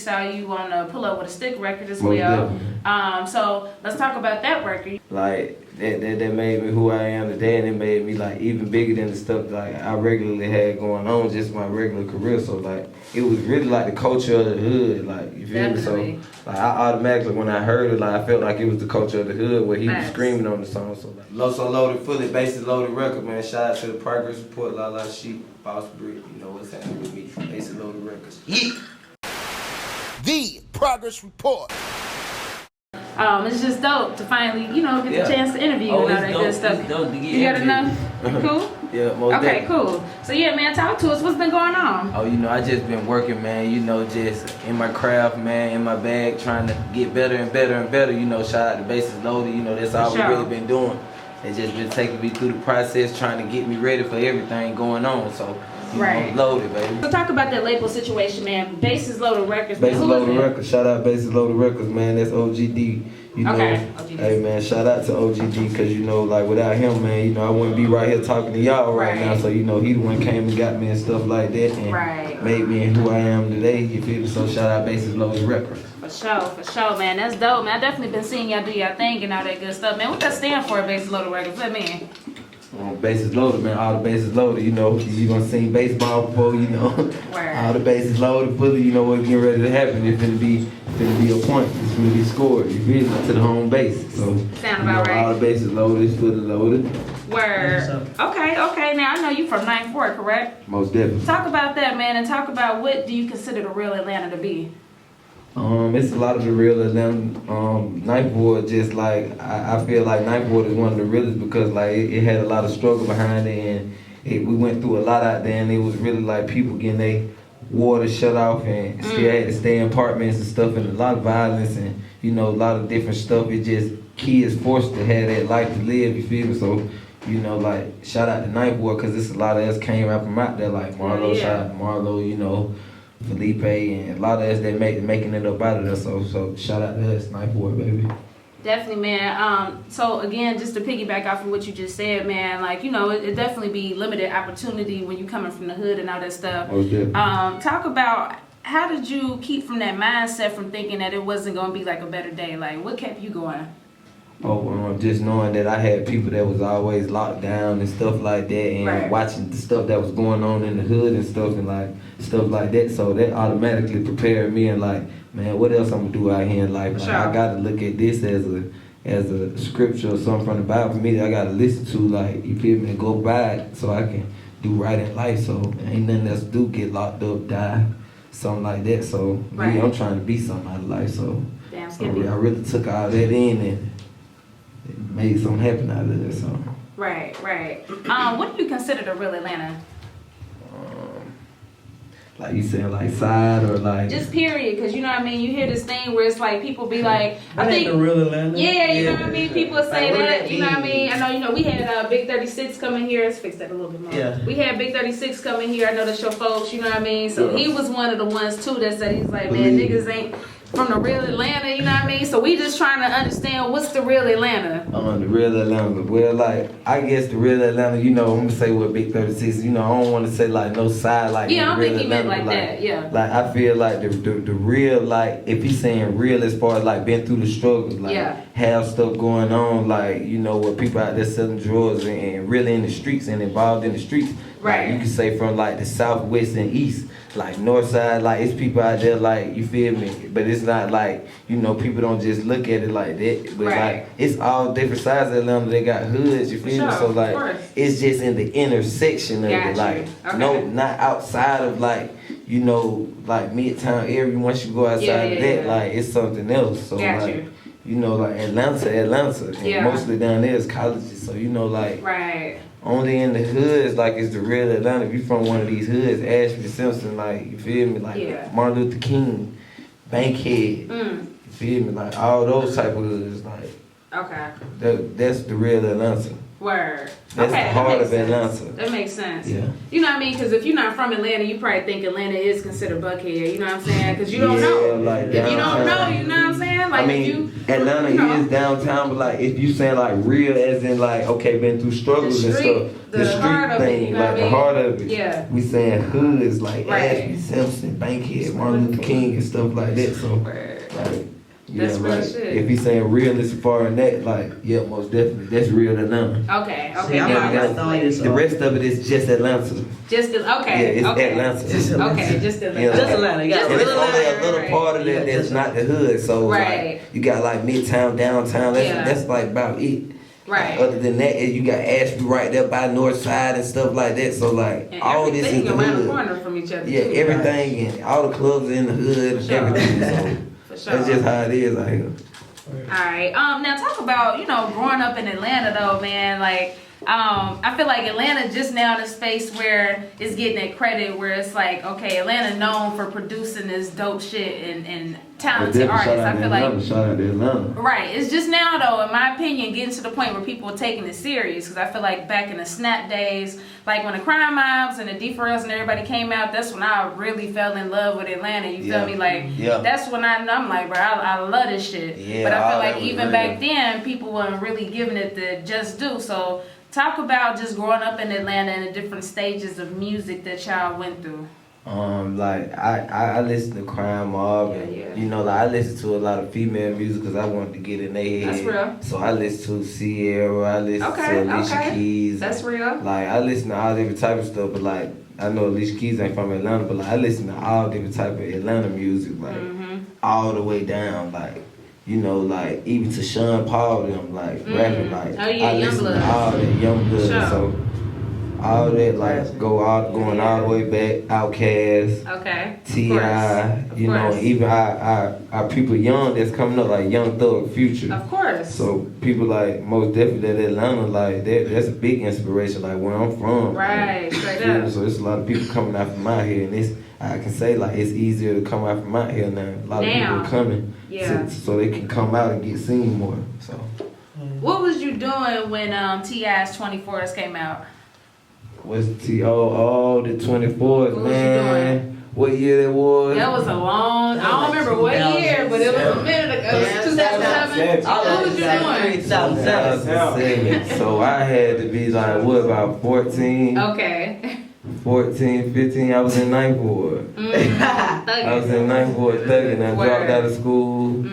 saw you on the Pull Up with a Stick record as Most well. definitely. So let's talk about that record. Like that made me who I am today, and it made me like even bigger than the stuff like I regularly had going on, just my regular career. So like it was really like the culture of the hood, like you feel me? So like I automatically when I heard it, like I felt like it was the culture of the hood where he was screaming on the song. So like Loso loaded, fully bases loaded record, man. Shout out to the Progress Report, La La Sheep, Boss Brick, you know what's happening with me. Bases loaded records. Yeah. The Progress Report. It's just dope to finally, you know, get the chance to interview you and all that good stuff. You got enough? Cool? Yeah, most Okay, definitely. cool. So yeah, man, talk to us. What's been going on? Oh, you know, I just been working, man, you know, just in my craft, man, in my bag, trying to get better and better and better, you know, shout out to Bases Loaded, you know, that's all we really been doing. It's just been taking me through the process, trying to get me ready for everything going on, so, you know, loaded, baby. So talk about that label situation, man. Bases Loaded Records. Bases Loaded Records, shout out Bases Loaded Records, man, that's OGD. You know, hey man, shout out to OGD, cause you know, like without him, man, you know, I wouldn't be right here talking to y'all right now. So you know, he the one came and got me and stuff like that, and made me who I am today. You feel me? So shout out Bases Loaded Records. For sure, man. That's dope, man. I definitely been seeing y'all do y'all thing and all that good stuff, man. What that stand for, Bases Loaded Records? Let me in. Bases loaded, man. All the bases loaded. You know, you gonna see baseball before, you know. All the bases loaded, fully. You know what's getting ready to happen. It's gonna be a point. It's gonna be scored. You feel me? To the home base. So sound about right. All the bases loaded, fully loaded. Word. Okay. Now I know you from 94, correct? Most definitely. Talk about that, man, and talk about what do you consider the real Atlanta to be? It's a lot of the real Atlanta. Ninth Ward, just like I feel like Ninth Ward is one of the realest because like it had a lot of struggle behind it, and we went through a lot out there, and it was really like people getting their water shut off and still had to stay in apartments and stuff, and a lot of violence and you know a lot of different stuff. It just kids forced to have that life to live. You feel me? So you know, like shout out to Ninth Ward because this a lot of us came out from out there, like Marlo, shout out to Marlo, you know. Felipe and a lot of us that making it up out of there, so shout out to us, Ninth Ward, baby. Definitely, man. So again, just to piggyback off of what you just said, man, like you know, it definitely be limited opportunity when you coming from the hood and all that stuff. Talk about how did you keep from that mindset from thinking that it wasn't gonna be like a better day? Like what kept you going? Just knowing that I had people that was always locked down and stuff like that, and watching the stuff that was going on in the hood and stuff like that. So that automatically prepared me and like, man, what else I'm gonna do out here in life? Like, I gotta look at this as a scripture or something from the Bible for me that I gotta listen to, like you feel me, and go by it so I can do right in life. So ain't nothing else to do, get locked up, die, something like that. So me, I'm trying to be something out of life. So I really took all that in and made something happen out of it. So right. What do you consider the real Atlanta? Like you said, like side or like just period, because you know what I mean. You hear this thing where it's like people be like, I think the real Atlanta. Yeah, you know what I mean. People say like, that. You know what I mean. I know. You know, we had Big 36 coming here. Let's fix that a little bit more. Yeah. We had Big 36 coming here. I know that's your folks. You know what I mean. So he was one of the ones too that said he's like, man, niggas ain't from the real Atlanta, you know what I mean? So we just trying to understand what's the real Atlanta. The real Atlanta. Well, like, I guess the real Atlanta, you know, I'm gonna say what Big 36, you know, I don't want to say like no side like I don't think he Atlanta, meant like that, yeah. Like, I feel like the real, like, if he's saying real as far as like been through the struggles, like have stuff going on, like, you know, where people out there selling drugs and really in the streets and involved in the streets. Like, you can say from like the southwest and east. Like north side, like it's people out there, like you feel me, but it's not like, you know, people don't just look at it like that, but like it's all different sides of Atlanta. They got hoods, you feel me? So like it's just in the intersection of it, like no, not outside of like, you know, like Midtown area. Once you go outside of that, like it's something else. So like, you know, like Atlanta, and mostly down there is colleges. So you know, like only in the hoods, like it's the real Atlanta. If you from one of these hoods, Ashby, Simpson, like you feel me, like Martin Luther King, Bankhead, you feel me, like all those type of hoods, like that's the real Atlanta. Word. That's the heart of Atlanta. That makes sense. Yeah. You know what I mean? Because if you're not from Atlanta, you probably think Atlanta is considered Buckhead. You know what I'm saying? Because you don't know. Like if you don't know, you know what I'm saying? saying? Like, I mean, Atlanta is downtown, but like if you saying like real, as in like okay, been through struggles and stuff, the street thing, like the heart of it. Yeah. We saying hoods like Ashby, Simpson, Bankhead, Martin Luther King, and stuff like that. So, like, yeah, that's real like shit. if he's saying real as far as that, like yeah, most definitely, that's real to Atlanta. Okay. See, The rest of it is just Atlanta. Just Yeah, it's Atlanta. Okay, just Atlanta. Yeah, Just Atlanta. and it's only a little part of it that's not the hood. So like, you got like Midtown, downtown. That's like about it. Right. Other than that, you got Ashby right there by North Side and stuff like that. So like and all this is the around hood. the corner from each other. Yeah, too, everything and all the clubs in the hood and everything. So For sure. that's just how it is out here. Alright. Now talk about, growing up in Atlanta though, man. Like, I feel like Atlanta just now in a space where it's getting that credit where it's like, okay, Atlanta known for producing this dope shit and talented artists. I feel like shout out to Atlanta. Right. It's just now though, in my opinion, getting to the point where people are taking it serious. Because I feel like back in the Snap days, like when the Crime Mobs and the D4Ls and everybody came out, that's when I really fell in love with Atlanta. You feel me? Like, that's when I'm like, bro, I love this shit. Yeah, but I feel like even back then, people weren't really giving it the just due. So talk about just growing up in Atlanta and the different stages of music that y'all went through. Like I listen to Crime Mob, and like I listen to a lot of female music because I wanted to get in their head. That's real. So I listen to Sierra, I listen to Alicia Keys. That's real. Like I listen to all different type of stuff, but like I know Alicia Keys ain't from Atlanta, but like I listen to all different type of Atlanta music, like all the way down, like. Like even to Sean Paul, them like rapping, like I listen to all that Youngblood, so all that like going all the way back, Outkast, T.I., even our people young that's coming up like Young Thug, Future. Of course. So people like most definitely that Atlanta, like that's a big inspiration, like where I'm from. Right, straight up. So it's a lot of people coming out from out here, and I can say like it's easier to come out from out here now. A lot of people are coming, so they can come out and get seen more. So. What was you doing when T.I.'s 24s came out? What's the 24s, man? What year that was? That was a long. I don't remember what year, but it was a minute ago. It was 2007. What was you doing? 2007. So I had to be like about 14. Okay. 14, 15. I was in ninth ward. I was in ninth ward thugging. I dropped out of school.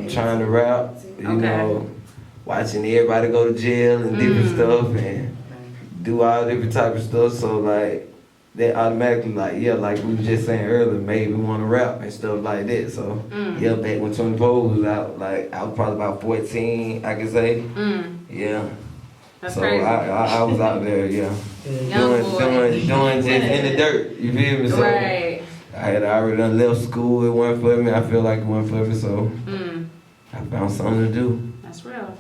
Trying to rap. Watching everybody go to jail and different stuff and do all different type of stuff. So like that automatically like we were just saying earlier, made me want to rap and stuff like that. So back when 24 was out, like I was probably about 14, I could say. That's so crazy. I was out there, doing just in the dirt. You feel me? So right. I had already done left school. It wasn't for me. I feel like it wasn't for me. So I found something to do. That's real.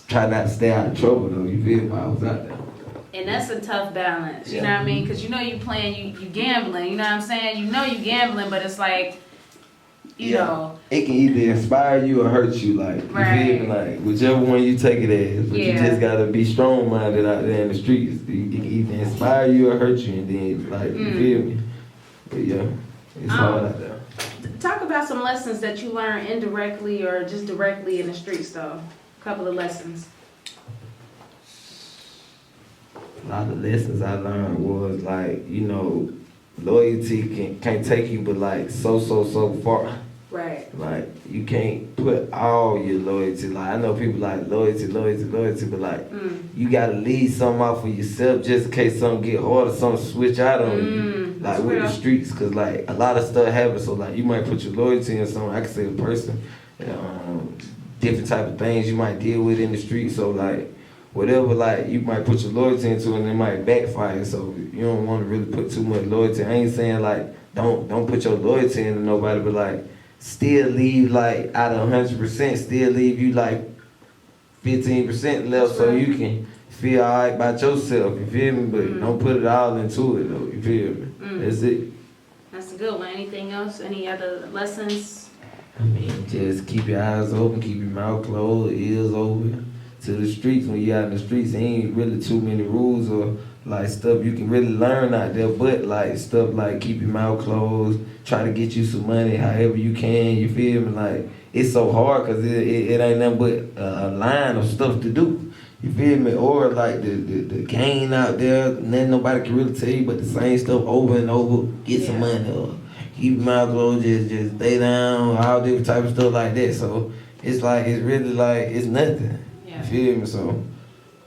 Try not to stay out of trouble though. You feel me? I was out there. And that's a tough balance, you know what I mean? Because you playing, you gambling, you know what I'm saying? You gambling, but it's like, you know. It can either inspire you or hurt you, like, you feel me? Like, whichever one you take it as. But you just gotta be strong-minded out there in the streets. It can either inspire you or hurt you, and then, like, you feel me? But it's hard out there. Talk about some lessons that you learned indirectly or just directly in the streets, though. A couple of lessons. A lot of lessons I learned was like, loyalty can't take you but like so far. Right. Like you can't put all your loyalty. Like I know people like loyalty, but like you gotta leave something out for yourself just in case something get hard or something switch out on you. Like with the streets, cause like a lot of stuff happens. So like you might put your loyalty in something. I can say a person, different type of things you might deal with in the street. So like. Whatever, like, you might put your loyalty into it and it might backfire, so you don't want to really put too much loyalty. I ain't saying, like, don't put your loyalty into nobody, but, like, still leave, like, out of 100%, still leave you, like, 15% left so you can feel all right about yourself, you feel me? But don't put it all into it, though, you feel me? That's it. That's a good one. Anything else? Any other lessons? I mean, just keep your eyes open, keep your mouth closed, ears open. To the streets, when you out in the streets, there ain't really too many rules or a like stuff you can really learn out there, but like stuff like keep your mouth closed, try to get you some money however you can, you feel me? Like it's so hard because it ain't nothing but a line of stuff to do, you feel me? Or like the game out there, nothing nobody can really tell you but the same stuff over and over, get some money or keep your mouth closed, just stay down, all different type of stuff like that. So it's like, it's really like, it's nothing, you feel me? So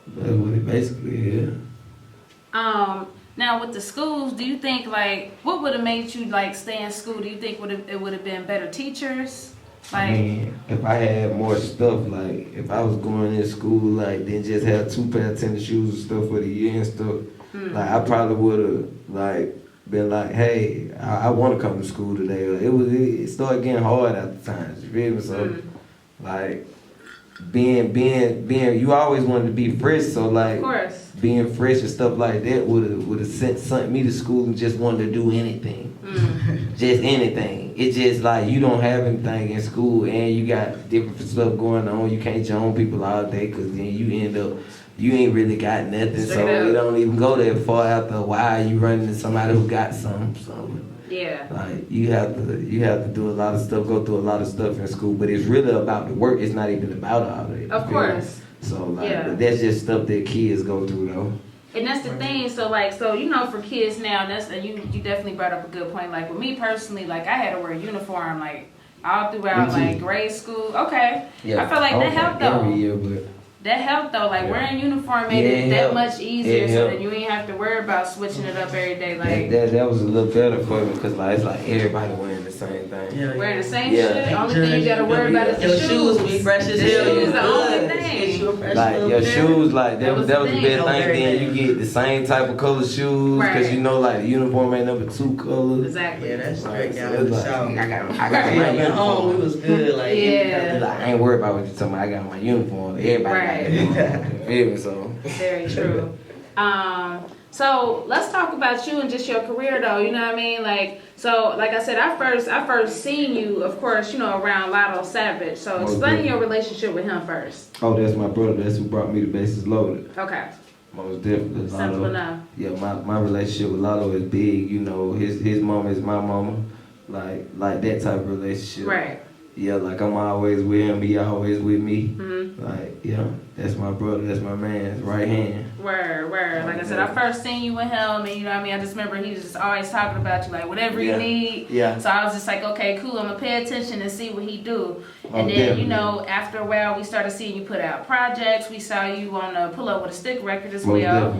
that's what it basically is. Now with the schools, do you think like what would have made you like stay in school? Do you think it would have been better teachers? Like, I mean, if I had more stuff, like if I was going in school, like then just have 2 pair of tennis shoes and stuff for the year and stuff, like I probably would have like been like, hey, I want to come to school today. Or it started getting hard at the times. You feel me? So like being you always wanted to be fresh, so like of course. Being fresh and stuff like that would have sent me to school and just wanted to do anything. Just anything. It's just like you don't have anything in school and you got different stuff going on. You can't join people all day because then you end up, you ain't really got nothing. So it don't even go that far. After a while you run into somebody who got something. Yeah. Like you have to do a lot of stuff, go through a lot of stuff in school, but it's really about the work. It's not even about all that. Of course. So like that's just stuff that kids go through though. And that's the thing. So like, you know, for kids now, you definitely brought up a good point. Like with me personally, like I had to wear a uniform like all throughout like grade school. Okay. Yeah. I feel like that helped though. Every year, but that helped though. Like wearing uniform made it that much easier, so that you ain't have to worry about switching it up every day. Like that was a little better for me because like it's like everybody wearing the same thing. Yeah, wearing the same shit. The only thing you gotta worry about is the shoes. Be fresh as hell. The shoes the only thing. Like your shoes, like that was the big thing. Then you get the same type of color shoes because you know like the uniform ain't number 2 colors. Exactly. Yeah, that's straight So down the like, south. I got my At home, we was good. Like I ain't worried about what you're talking about. I got my uniform. Everybody got their uniform. Feel me? So very true. So let's talk about you and just your career though, you know what I mean? Like, so like I said, I first seen you, of course, you know, around Lotto Savage. So explain your relationship with him first. Oh, that's my brother. That's who brought me to Bases Loaded. Okay. Most definitely. Simple enough. Yeah, my relationship with Lotto is big, you know, his mama is my mama. Like that type of relationship. Right. Yeah, like I'm always with him, he always with me. Mm-hmm. Like, yeah, that's my brother, that's my man's right hand. Word. Like I said, I first seen you with him, and you know what I mean? I just remember he was just always talking about you, like whatever you need. Yeah. So I was just like, okay, cool, I'm gonna pay attention and see what he do. And then, definitely. you know, after a while, we started seeing you put out projects. We saw you on the Pull Up With a Stick record as well.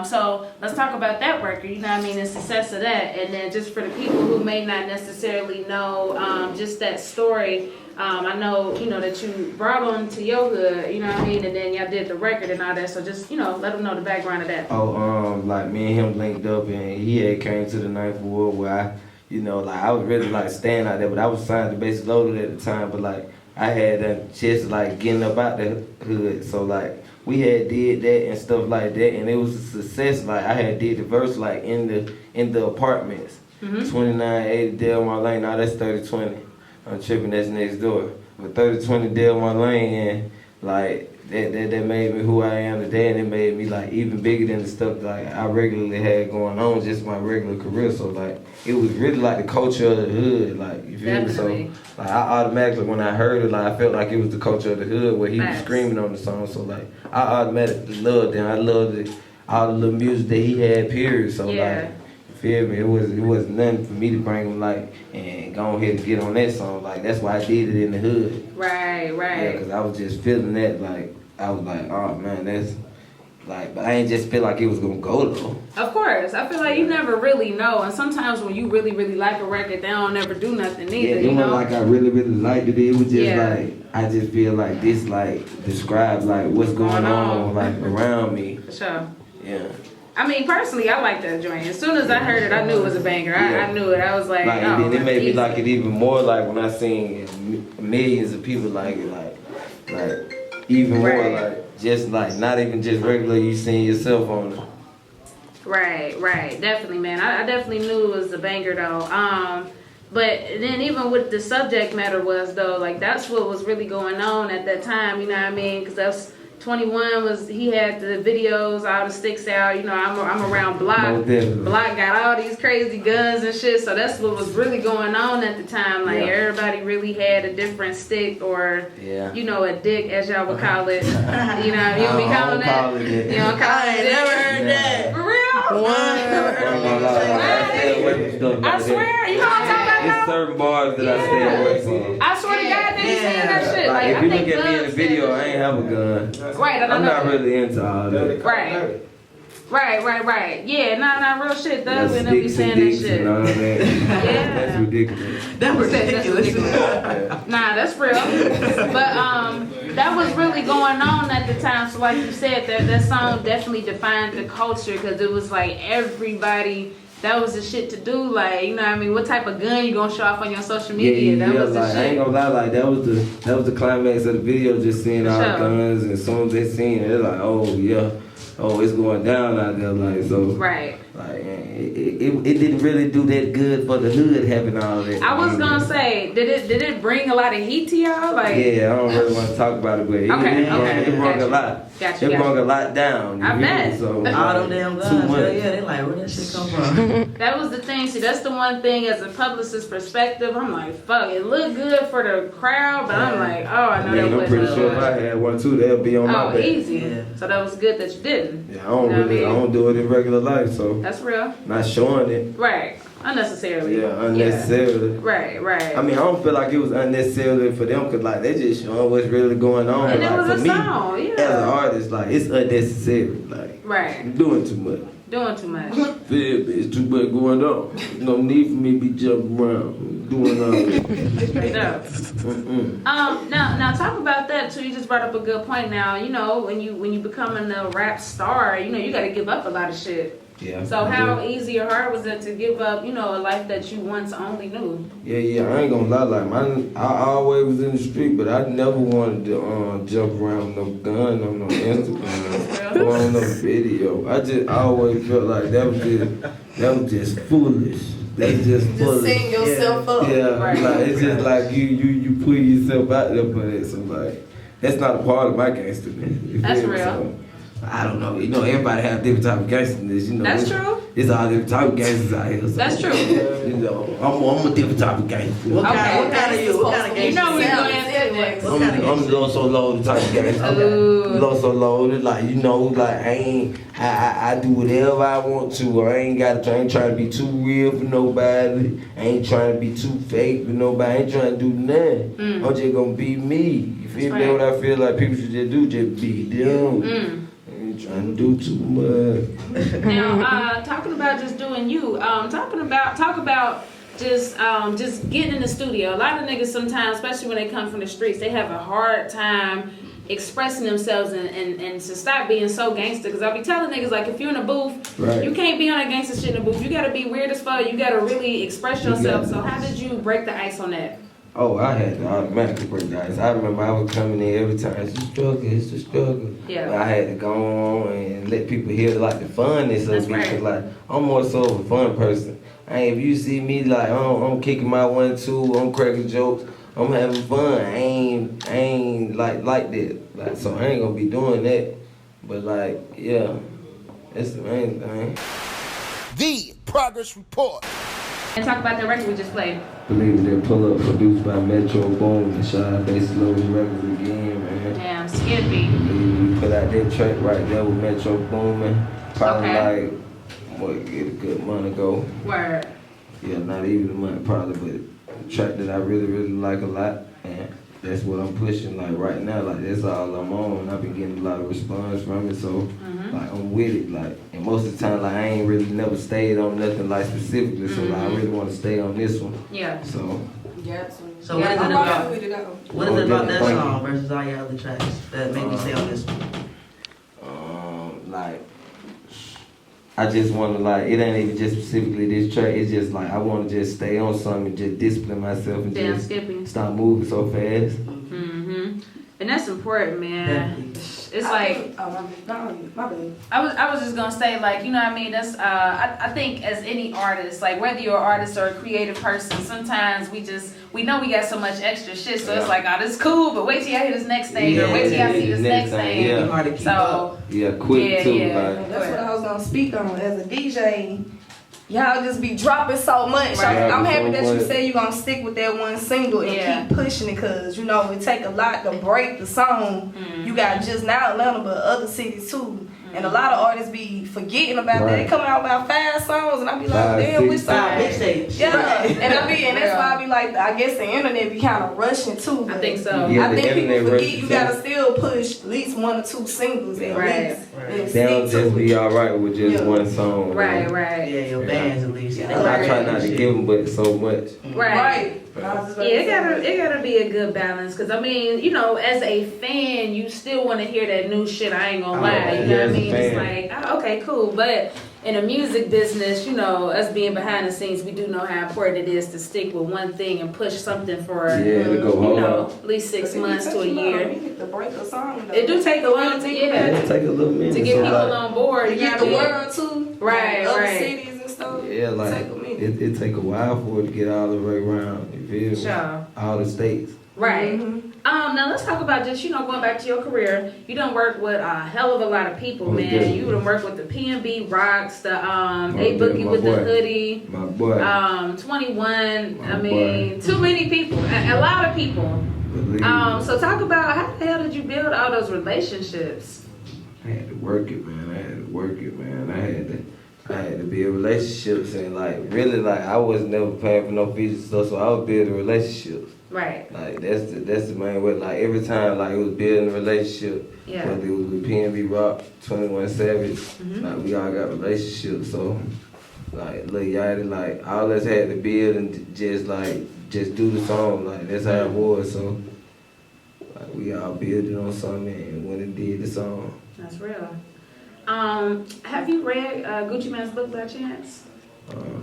So let's talk about that record, you know what I mean, the success of that. And then just for the people who may not necessarily know just that story, I know, you know, that you brought on to your hood, you know what I mean, and then y'all did the record and all that. So just, you know, let them know the background of that. Like me and him linked up and he had came to the 9th Ward where I, you know, like I was really like staying out there, but I was signed to Bases Loaded at the time, but like I had just like getting up out the hood. So like we had did that and stuff like that, and it was a success. Like I had did the verse like in the apartments, 2980 Delmar Lane. Now that's 3020. I'm tripping. That's next door. But 3020 Delmar Lane, and like that made me who I am today, and it made me like even bigger than the stuff like I regularly had going on, just my regular career. So like it was really like the culture of the hood, like you feel me? So like I automatically when I heard it, like I felt like it was the culture of the hood where he was screaming on the song. So like I automatically loved him. I loved all the little music that he had. Period. So like. Feel me? It was nothing for me to bring him like and go ahead and get on that song. Like that's why I did it in the hood. Right. Yeah, because I was just feeling that. Like I was like, oh man, that's like. But I ain't just feel like it was gonna go though. Of course, I feel like you never really know, and sometimes when you really like a record, they don't ever do nothing either. Yeah, it wasn't like I really liked it. It was just like I just feel like this like describes like what's going on like around me. For sure. Yeah. I mean, personally, I like that joint. As soon as I heard it, I knew it was a banger. I knew it. I was like, and then it made me like it even more. Like when I seen millions of people like it, like even more. Like just like not even just regular. You seeing yourself on it. Right. Definitely, man. I definitely knew it was a banger though. But then even with the subject matter was though, like that's what was really going on at that time. You know what I mean? Because that's. 21 he had the videos, all the sticks out. You know, I'm around Block. Block got all these crazy guns and shit. So that's what was really going on at the time. Like everybody really had a different stick or, you know, a dick as y'all would call it. You know, you be calling that. You don't call it. Never heard that. For real? I swear, you know what I'm talking about? It's certain bars that I stay away from. I swear to God, they be saying that shit. Like if you look at me in the video, I ain't have a gun. Right, I'm not really into all that. Right. Yeah, not real shit. Thugs and them be saying that shit. And all that. Yeah. That's ridiculous. That's ridiculous. Nah, that's real. But that was really going on at the time. So like you said, that song definitely defined the culture because it was like everybody. That was the shit to do, like, you know what I mean? What type of gun you gonna show off on your social media? That was the like, shit. I ain't gonna lie, like, that was the climax of the video, just seeing all the guns, and as soon as they seen it, they're like, oh, yeah, oh, it's going down out there, like, so. Right. Like, it didn't really do that good for the hood having all that. I was gonna say, did it bring a lot of heat to y'all? Like, yeah, I don't really want to talk about it, but it brought a lot. Gotcha. It brought a lot down. I bet. So, all them damn guns. Yeah, they like, where that shit come from? That was the thing. See, that's the one thing as a publicist perspective. I'm like, fuck, it looked good for the crowd, but I'm like, oh, I know that wasn't. I'm pretty sure if I had one too, they'll be on my back. Oh, easy. Yeah. So that was good that you didn't. Yeah, I don't do it in regular life, so. That's real. Not showing it. Right. Unnecessarily. Yeah, unnecessarily. Yeah. Right. I mean, I don't feel like it was unnecessarily for them because, like, they just showing what's really going on. And like, it was for a me, song, yeah. as an artist, like, it's unnecessary. Like, right. Doing too much. It's too much going on. No need for me to be jumping around, doing all that. Straight up. Now talk about that too. You just brought up a good point. Now, you know, when you becoming a rap star, you know, you got to give up a lot of shit. Yeah. So how easy or hard was it to give up, you know, a life that you once only knew? Yeah. I ain't gonna lie. Like, I always was in the street, but I never wanted to jump around with no gun on no Instagram or on no video. I always felt like that was just foolish. That's just foolish. Just setting yourself up. Yeah. Right. Like it's just like you put yourself out there for that. So like that's not a part of my gangsterness. That's real. So, I don't know. You know, everybody have different type of gangsterness. You know, that's true. It's all different type of gangsters out here. So, that's true. You know, I'm a different type of gangster. What kind of gangster? You know we're going to I'm Loso loaded type of gangster. Loso loaded, like, you know, like I do whatever I want to. I ain't trying to be too real for nobody. I ain't trying to be too fake for nobody. I ain't trying to do nothing. I'm just gonna be me. You feel me? What I feel like people should just do, just be them. Trying to do too much. Now, talking about just doing you. Talk about just getting in the studio. A lot of niggas sometimes, especially when they come from the streets, they have a hard time expressing themselves and to stop being so gangster. Because I'll be telling niggas, like, if you're in a booth, you can't be on that gangster shit in the booth. You gotta be weird as fuck. You gotta really express yourself. So how did you break the ice on that? Oh, I had to automatically break the ice. I remember I was coming in every time, it's the struggle. Yeah. But I had to go on and let people hear, like, the funness of it. Because, like, I'm more so of a fun person. If you see me, like, I'm kicking my 1-2, I'm cracking jokes, I'm having fun. I ain't like that. Like, so I ain't gonna be doing that. But, like, yeah, that's the main thing. The Progress Report. And talk about the record we just played. Believe That Pull Up, produced by Metro Boom and Shy Face Loaded Records again, man. Damn, Skippy. We put out that track right there with Metro Boomin. Probably get a good month ago. Word. Yeah, not even a month probably, but a track that I really, really like a lot. And that's what I'm pushing like right now. Like that's all I'm on. I've been getting a lot of response from it, so like I'm with it. Like, and most of the time, like I ain't really never stayed on nothing like specifically. So like I really want to stay on this one. Yeah. So. Yeah. So what is it about? What is it about that song versus all your other tracks that made you stay on this one? Like. I just want to, like, it ain't even just specifically this track, it's just like, I want to just stay on something and just discipline myself and just stop moving so fast. And that's important, man. Definitely. It's like my bad. I was just gonna say, like, you know what I mean? That's I think as any artist, like whether you're an artist or a creative person, sometimes we know we got so much extra shit, so it's like, oh, this is cool, but wait till y'all hear this next thing, or wait till y'all see this next thing. Yeah. Hard to keep So up. Yeah, quick too. yeah. Like, That's what I was gonna speak on as a DJ. Y'all just be dropping so much. Right. I'm happy that you much. say you're gonna stick with that one single and keep pushing it, cause you know it take a lot to break the song. You got just now Atlanta, but other cities too. And a lot of artists be forgetting about that. They come out about 5 songs, and I be like, 5, damn, which 6 song? Mixtapes. Yeah, and that's why I be like, I guess the internet be kind of rushing too. I think so. Yeah, I the think people internet forget rushes you too. gotta still push at least 1 or 2 singles at Right. least. Right. And they'll stick just to be it. alright with just Yeah. one song. Right, man. right. Yeah, your bands at least. Yeah. I try not to give them, but so much. Right. I was just about Yeah, to say. it gotta be a good balance, because I mean, you know, as a fan, you still want to hear that new shit. I ain't gonna lie, you know yeah, what I as a mean? It's fan. like, oh, okay, cool, but in the music business, you know, us being behind the scenes, we do know how important it is to stick with one thing and push something for, Yeah, to go you hard. know, at least 6 months to a year. To break a song, though. It do take a while to It'll take a little minute. to get so, people like, on board. To You know get what the I mean? world too. Right, other right. cities and stuff. Yeah, like Take a minute. it take a while for it to get all the way around. You feel me? Sure. All the states. Right. Mhm. Now let's talk about just, you know, going back to your career. You done work with a hell of a lot of people, Oh, man. yeah. You done work with the P&B Rocks, the A yeah, Boogie my with the boy. hoodie, My boy. 21. My I mean, too many people, a lot of people. Believe So talk about how the hell did you build all those relationships? I had to work it, man. I had to build relationships and like really like I was never paying for no fees and stuff, so I was building relationships. Right. Like that's the main way. Like every time like it was building a relationship, Yeah. whether it was with P&B Rock, 21 Savage, like we all got relationships. So like Lil Yachty, like all us had to build and just do the song. Like that's how it was. So like we all building on something and when it did the song. That's real. Have you read Gucci Mane's book by chance?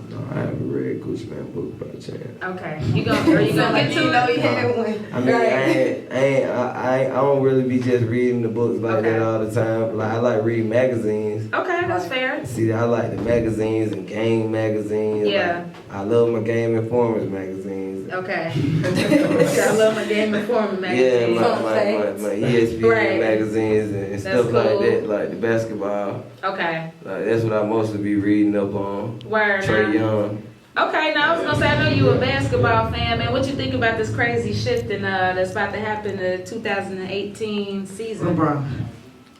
No, I haven't read Gucci Mane book by chance. Okay. Are you gonna get to know it? you had one. I mean, I don't really be just reading the books like Okay. that all the time. Like I like reading magazines. Okay, that's fair. See, I like the magazines and game magazines. Yeah. Like, I love my Game Informers magazines. Okay. I love my Game Informer magazine. Yeah, my ESPN Right. magazines and stuff cool. like that, like the basketball. Okay. Like that's what I mostly be reading up on. Word. Trey now. Young. Okay, now I was gonna say, I know you a basketball fan, man. What you think about this crazy shifting that's about to happen the 2018 season? LeBron.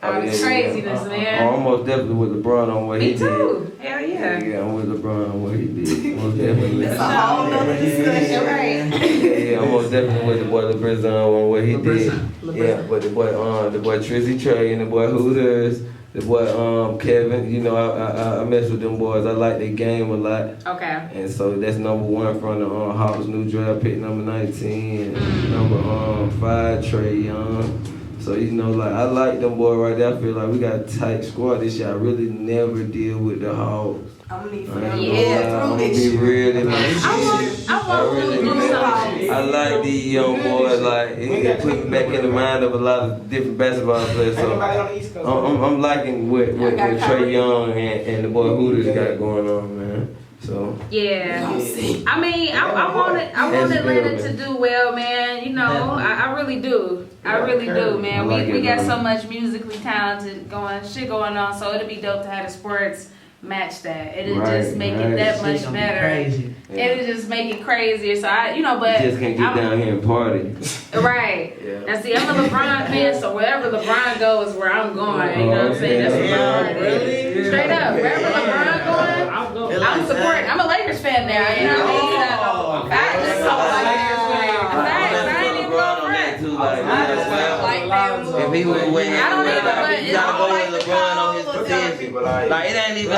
All this craziness, man. I'm almost definitely with LeBron on what Me he too. Hell did. yeah. Yeah, I'm with LeBron on what he did. Most definitely. That's a whole nother discussion, right? Yeah, I'm most definitely with the boy LeBron on what he did. Yeah, but the boy Trizzy Trey and the boy Hooters, the boy Kevin, you know, I mess with them boys. I like their game a lot. Okay. And so that's number 1 from the Hawks new draft pick, number 19, and number 5, Trey Young. So, you know, like, I like them boys right there. I feel like we got a tight squad this year. I really never deal with the Hawks. I'm gonna need for I them ain't to gonna lie, I'm gonna be real in my shit. I want really them to do do. something. I like these young boys, like, it put me back in the mind of a lot of different basketball players. So I'm liking what Trey Young and the boy Hooters got going on, man. So Yeah. I mean, I want Atlanta to do well, man. You know, I really do. I really do, man. We got so much musically talented going on, so it'll be dope to have the sports match that. It'll just make it that much better. Crazy. It'll just make it crazier. So but you just can't get down here and party. Right. Yeah. Now see, I'm a LeBron fan, so wherever LeBron goes is where I'm going. You know what I'm saying? That's LeBron. Really? Straight up, wherever LeBron going, I'm supporting. I'm a Lakers fan now. You know what I mean? I just saw Lakers fan. I ain't even gonna front. If he would win, I don't even, but you it's gotta go like with LeBron on his position. Like it ain't even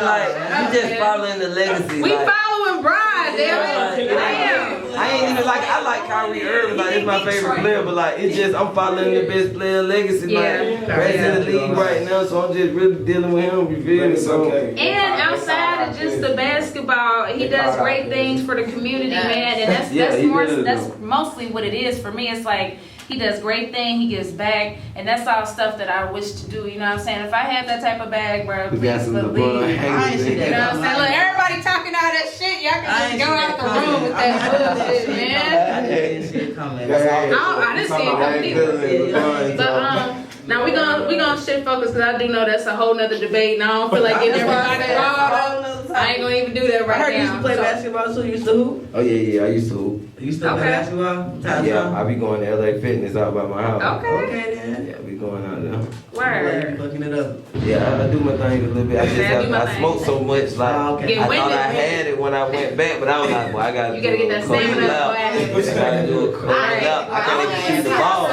like you just following the legacy. We like, following Bron, damn it. Damn. I ain't even like I like Kyrie Irving, like it's my favorite player, but like it's just I'm following the best player legacy. Yeah. Like that's in the league right now, so I'm just really dealing with him. You feel me? So And outside outside of just the basketball, he does great things for the community, man, and that's mostly what it is for me. It's like he does great things, he gives back, and that's all stuff that I wish to do. You know what I'm saying? If I had that type of bag, bro, please believe. You know what I'm saying? Look, everybody talking all that shit. Y'all can just go out the room with that bullshit, man. I didn't see it coming. I didn't see it coming either. But now we gonna shift focus because I do know that's a whole nother debate, and I don't feel like getting everybody involved. I ain't gonna even do that right now. I heard you used to play basketball, so you used to hoop? Oh yeah, I used to hoop. You still play basketball? Yeah, I be going to LA Fitness out by my house. Okay then. Yeah, we going out there. Word. Fucking it up. Yeah, I do my thing a little bit. I smoke so much, like I thought I had it when I went back, but I was like, well, I gotta get that stamina up. I gotta do a clean up. I can't even shoot the ball.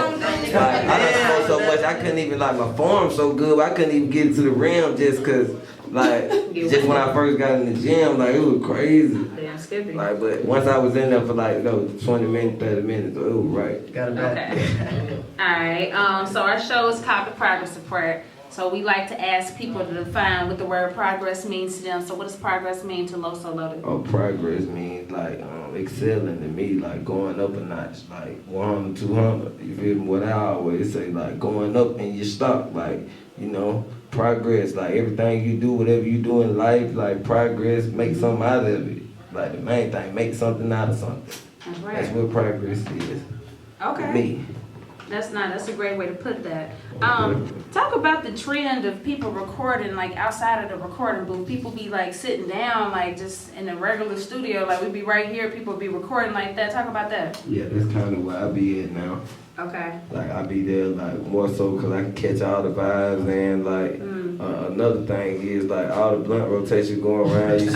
Like, I done smoked so much, I couldn't even, like, my form so good, I couldn't even get to the rim just cause, like, just when I first got in the gym, like, it was crazy. Damn, Skippy. Like, but once I was in there for like, 20 minutes, 30 minutes, it was right. Got it back. Okay. Alright, so our show is called The Progress Report. So we like to ask people to define what the word progress means to them. So what does progress mean to Loso Loaded? Oh, progress means like excelling to me, like going up a notch, like 100, 200. You feel me? What I always say, like going up in your stock, like, you know, progress, like everything you do, whatever you do in life, like progress, make something out of it. Like the main thing, make something out of something. That's right. That's what progress is. Okay. To me. That's a great way to put that. Talk about the trend of people recording like outside of the recording booth. People be like sitting down like just in a regular studio, like we be right here, people be recording like that. Talk about that. Yeah, that's kind of where I be at now. Okay. Like I be there like more so because I can catch all the vibes and like another thing is like all the blunt rotation going around. You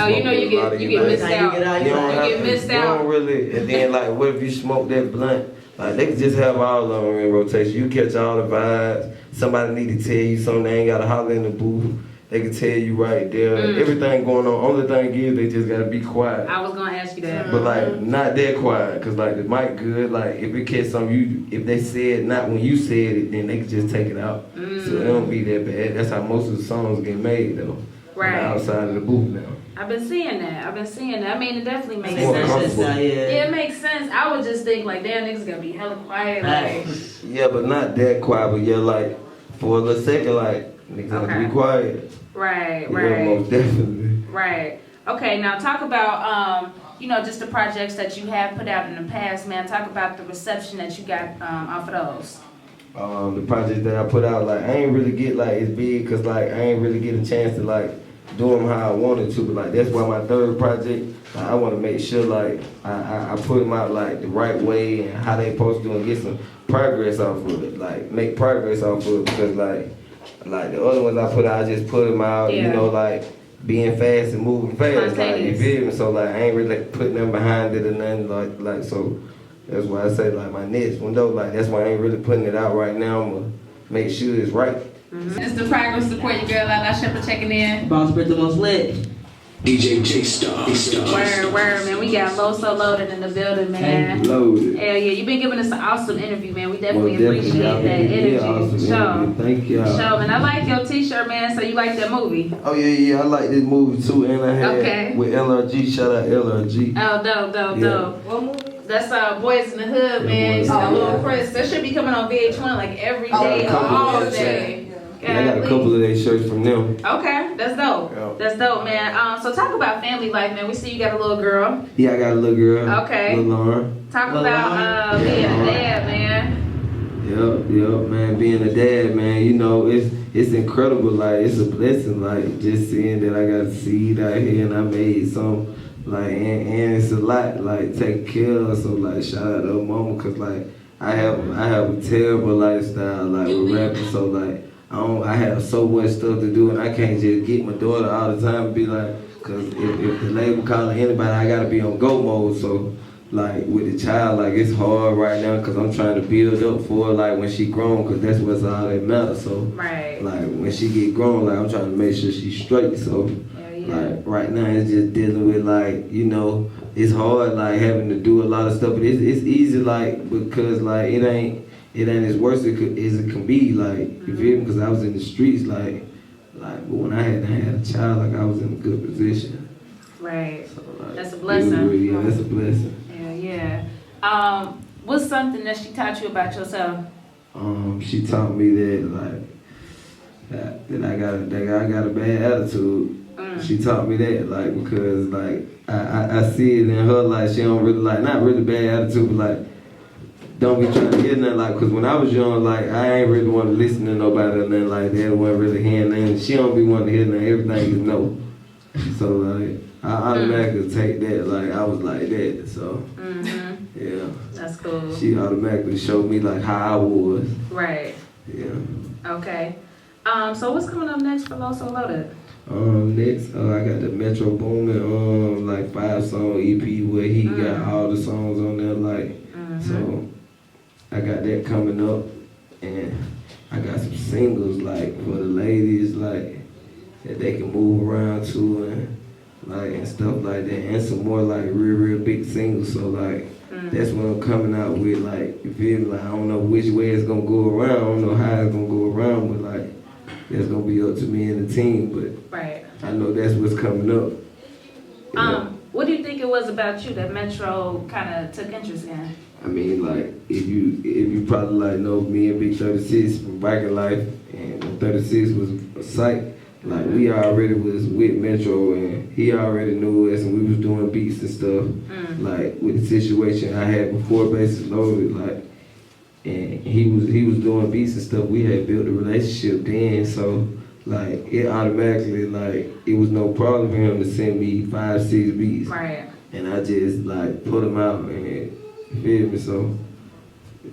you get missed out. You get missed out. You don't really, and then like what if you smoke that blunt? Like they can just have all of them in rotation. You catch all the vibes. Somebody need to tell you something. They ain't gotta holler in the booth. They can tell you right there. Everything going on. Only thing is they just gotta be quiet. I was gonna ask you that. But like not that quiet, cause like the mic good. Like if it catch something if they said not when you said it, then they can just take it out. So it don't be that bad. That's how most of the songs get made though. Right. Outside of the booth now. I've been seeing that. I mean, it definitely makes sense. Yeah, it makes sense. I would just think like, damn, niggas gotta be hella quiet. Like. Yeah, but not that quiet. But yeah, like for a little second, like niggas have to be quiet. Right. Yeah, most definitely. Right. Okay. Now talk about just the projects that you have put out in the past, man. Talk about the reception that you got off of those. The project that I put out, like I ain't really get like as big, cause like I ain't really get a chance to like do them how I wanted to, but like that's why my third project, I want to make sure like I put them out like the right way and how they supposed to do and get some progress off of it, like make progress off of it, because like the other ones I put out, I just put them out, you know, like being fast and moving fast, like you feel me? So like I ain't really like putting them behind it or nothing like so. That's why I say like my next one though, like that's why I ain't really putting it out right now. I'm gonna make sure it's right. It's the progress support your girl La Shepherd checking in. Bounce Break the most lit. DJ J Star. Word, man. We got Loso Loaded in the building, man. Loaded. Hell yeah, you've been giving us an awesome interview, man. We definitely appreciate that energy. Awesome Thank y'all. And I like your t-shirt, man. So you like that movie? Oh yeah, I like this movie too, and I had with LRG. Shout out LRG. Oh, dope. What movie? That's Boys in the Hood, man. Little Chris. That should be coming on VH1 like every day, all day. Yeah, I got a couple of their shirts from them. Okay, that's dope. Yeah. That's dope, man. So talk about family life, man. We see you got a little girl. Yeah, I got a little girl. Okay. Little Lauren. Talk about being a dad, man. Yep, man. Being a dad, man. You know, it's incredible. Like it's a blessing. Like just seeing that I got a seed out here and I made some. Like and it's a lot. Like take care of. So like shout out to her mama, cause like I have a terrible lifestyle. Like with rapping. So like. I have so much stuff to do, and I can't just get my daughter all the time and be like, cause if the label calling anybody, I gotta be on go mode. So, like with the child, like it's hard right now, cause I'm trying to build up for her, like when she grown, cause that's what's all that matters. So, like when she get grown, like I'm trying to make sure she's straight. So, like right now, it's just dealing with like it's hard, like having to do a lot of stuff, but it's easy, like because like it ain't as worse as it can be, like, you feel me? Because I was in the streets, like Like, but when I had a child, like I was in a good position. Right. So, like, That's a blessing. Yeah, that's a blessing. Yeah. What's something that she taught you about yourself? She taught me that I got a bad attitude. She taught me that, like, because like I see it in her, like she don't really like, not really bad attitude, but like don't be trying to hear nothing, like, cause when I was young, like I ain't really want to listen to nobody or nothing like that. Wasn't really hearing nothing. She don't be wanting to hear nothing. Everything is no. So like I automatically take that, like I was like that. So yeah, that's cool. She automatically showed me like how I was. Right. Yeah. Okay. So what's coming up next for Loso Loaded? Next, I got the Metro Boomin, like 5-song EP where he got all the songs on there, like, so I got that coming up, and I got some singles, like, for the ladies, like, that they can move around to, and, like, and stuff like that, and some more, like, real big singles, so, like, that's what I'm coming out with, like, you feel me, like, I don't know which way it's gonna go around, I don't know how it's gonna go around, but, like, that's gonna be up to me and the team, but right. I know that's what's coming up. Yeah. What do you think it was about you that Metro kind of took interest in? I mean, like, if you probably like know me and Big 36 from Biking Life, and when 36 was a site, like we already was with Metro, and he already knew us, and we was doing beats and stuff. Like with the situation I had before Bases Loaded, like. And he was doing beats and stuff. We had built a relationship then, so like it automatically, like it was no problem for him to send me 5-6 beats. Right. And I just like put them out, and you feel me. So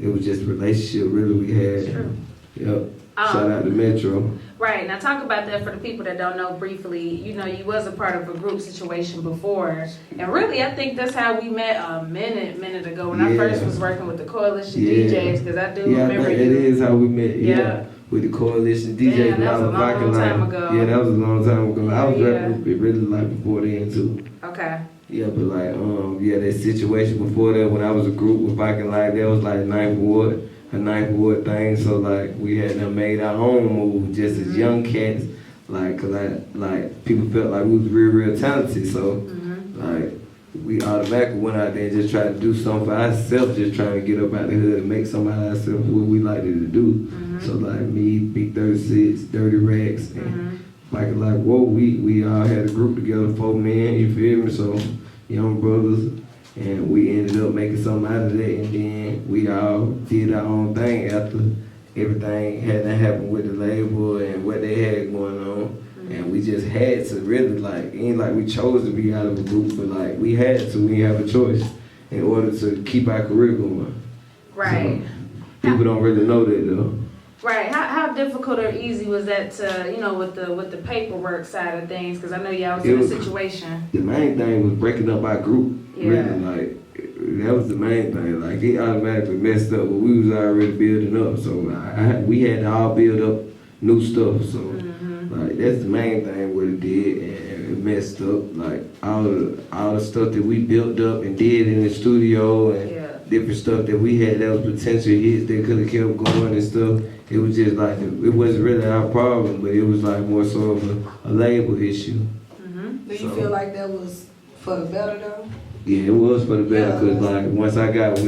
it was just a relationship really we had. True. Yep. Shout out to Metro. Right. Now talk about that for the people that don't know briefly. You know, you was a part of a group situation before. And really, I think that's how we met a minute ago when I first was working with the Coalition DJs, because I do remember it you. is how we met. Yeah. With the Coalition DJs. Damn, that was a long time ago. Yeah, that was a long time ago. I was rapping really like before then too. Okay. Yeah, but like, that situation before that when I was a group with Viking Life, that was like Ninth Ward thing. So like we had done made our own move just as young cats, like, cause people felt like we was real talented. So like we automatically went out there and just tried to do something for ourselves, just trying to get up out the hood and make something out of ourselves what we liked to do. So like me, Big 36, Dirty Racks, and Viking Life, we all had a group together, 4 men, you feel me? So young brothers. And we ended up making something out of that, and then we all did our own thing after everything had to happen with the label and what they had going on. And we just had to really, like, it ain't like we chose to be out of a group, but like we had to, we have a choice in order to keep our career going. Right. So, people don't really know that though. Right. How difficult or easy was that to, with the paperwork side of things? Because I know y'all was in a situation. The main thing was breaking up our group. Yeah. Really, like, that was the main thing. Like, it automatically messed up what we was already building up. So we had to all build up new stuff. So like that's the main thing what it did, and it messed up like all the stuff that we built up and did in the studio and different stuff that we had that was potential hits that could have kept going and stuff. It was just like it wasn't really our problem, but it was like more so of a label issue. Do you feel like that was for the better though? Yeah, it was for the better, cause like once I got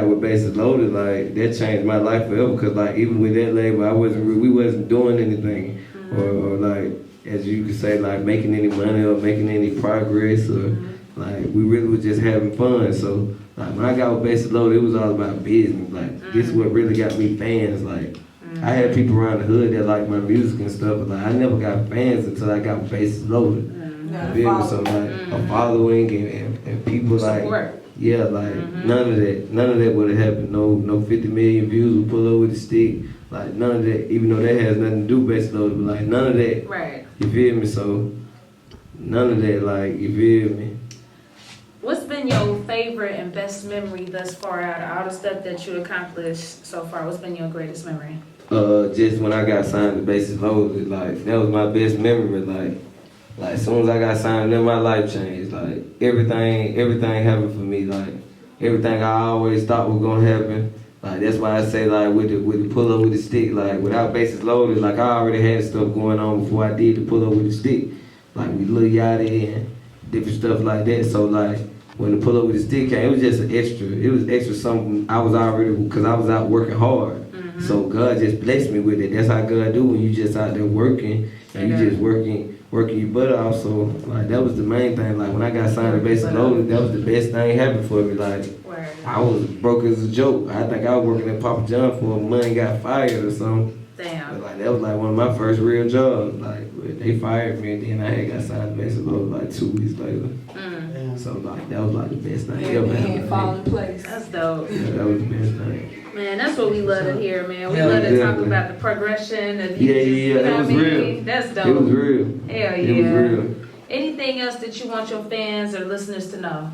with Bases Loaded, like that changed my life forever. Cause like even with that label, we wasn't doing anything, or like as you could say, like making any money or making any progress, or like we really was just having fun. So like when I got with Bases Loaded, it was all about business. Like this is what really got me fans. Like I had people around the hood that liked my music and stuff, but like I never got fans until I got with Bases Loaded. So like a following and people like support. None of that would have happened. No 50 million views would pull over the stick. Like none of that, even though that has nothing to do with Bases Loaded, but like none of that. Right. You feel me? So none of that, like, you feel me? What's been your favorite and best memory thus far out of all the stuff that you accomplished so far? What's been your greatest memory? Just when I got signed to Bases Loaded, like that was my best memory. Like as soon as I got signed, then my life changed. Like everything happened for me. Like everything I always thought was gonna happen, Like that's why I say like with the pull up with the stick, like without bases loaded, like I already had stuff going on before I did the pull up with the stick. Like with Lil Yachty and different stuff like that. So like when the pull up with the stick came, it was just an extra. It was extra something I was already, because I was out working hard. So God just blessed me with it. That's how God do when you just out there working and you just working your butt off. So like that was the main thing. Like when I got signed to Bases Loaded, that was the best thing happened for me. Like I was broke as a joke. I think I was working at Papa John for a month and got fired or something. Damn. But like that was like one of my first real jobs. Like they fired me and then I had got signed to Bases Loaded like 2 weeks later. So like that was like the best thing ever happened. Fall in place. That's dope. Yeah, that was the best thing. Man, that's what we love to hear, man. We love to talk about the progression of you. It was real. That's dope. It was real. Hell yeah. It was real. Anything else that you want your fans or listeners to know?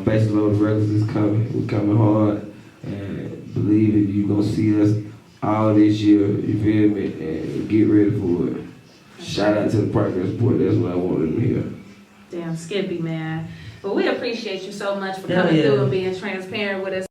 Bases Loaded Records is coming. We're coming hard. And believe it, you're going to see us all this year. You feel me? And get ready for it. Shout out to the Progress Report. That's what I wanted to hear. Damn, Skippy, man. But we appreciate you so much for coming through and being transparent with us.